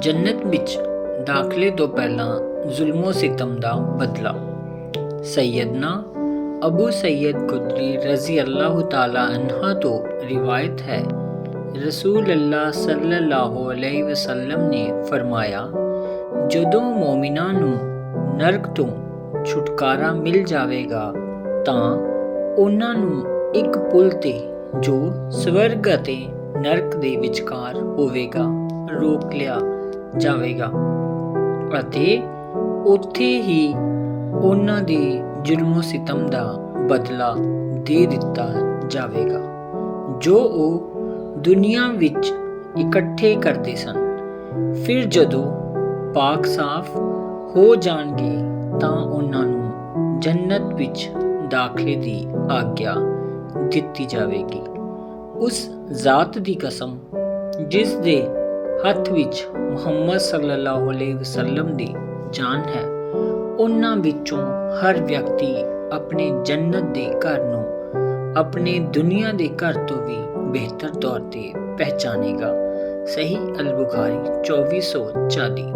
ਜੰਨਤ ਵਿੱਚ ਦਾਖਲੇ ਤੋਂ ਪਹਿਲਾਂ ਜ਼ੁਲਮੋ ਸਿਤਮ ਦਾ ਬਦਲਾ। ਸੈਯਦਨਾ ਅਬੂ ਸਈਦ ਖੁਦਰੀ ਰਜ਼ੀ ਅੱਲਾਹੁ ਤਾਲਾ ਅਨਹਾ ਤੋਂ ਰਿਵਾਇਤ ਹੈ, ਰਸੂਲ ਅੱਲਾਹ ਸੱਲੱਲਾਹੁ ਅਲੈਹਿ ਵਸੱਲਮ ਨੇ ਫਰਮਾਇਆ, ਜਦੋਂ ਮੋਮਿਨਾਂ ਨੂੰ ਨਰਕ ਤੋਂ ਛੁਟਕਾਰਾ ਮਿਲ ਜਾਵੇਗਾ ਤਾਂ ਉਹਨਾਂ ਨੂੰ ਇੱਕ ਪੁਲ ਤੇ ਜੋ ਸਵਰਗ ਅਤੇ ਨਰਕ ਦੇ ਵਿਚਕਾਰ ਹੋਵੇਗਾ ਰੋਕ ਲਿਆ ਜਾਵੇਗਾ ਅਤੇ ਉੱਥੇ ਹੀ ਉਹਨਾਂ ਦੇ ਜ਼ੁਲਮੋ ਸਿਤਮ ਦਾ ਬਦਲਾ ਦੇ ਦਿੱਤਾ ਜਾਵੇਗਾ ਜੋ ਉਹ ਦੁਨੀਆ ਵਿੱਚ ਇਕੱਠੇ ਕਰਦੇ ਸਨ। ਫਿਰ ਜਦੋਂ ਪਾਕ ਸਾਫ਼ ਹੋ ਜਾਣਗੇ ਤਾਂ ਉਹਨਾਂ ਨੂੰ ਜੰਨਤ ਵਿੱਚ ਦਾਖਲੇ ਦੀ ਆਗਿਆ ਦਿੱਤੀ ਜਾਵੇਗੀ। ਉਸ ਜ਼ਾਤ ਦੀ ਕਸਮ ਜਿਸ ਦੇ ਹੱਥ ਵਿੱਚ ਮੁਹੰਮਦ ਸੱਲੱਲਾਹੁ ਅਲੈਹਿ ਵਸੱਲਮ ਦੀ ਜਾਨ ਹੈ, ਉਹਨਾਂ ਵਿੱਚੋਂ ਹਰ ਵਿਅਕਤੀ ਆਪਣੇ ਜੰਨਤ ਦੇ ਘਰ ਨੂੰ ਆਪਣੇ ਦੁਨੀਆ ਦੇ ਘਰ ਤੋਂ ਵੀ ਬਿਹਤਰ ਤੌਰ ਤੇ ਪਹਿਚਾਨੇਗਾ। ਸਹੀ ਅਲ ਬੁਖਾਰੀ 2440।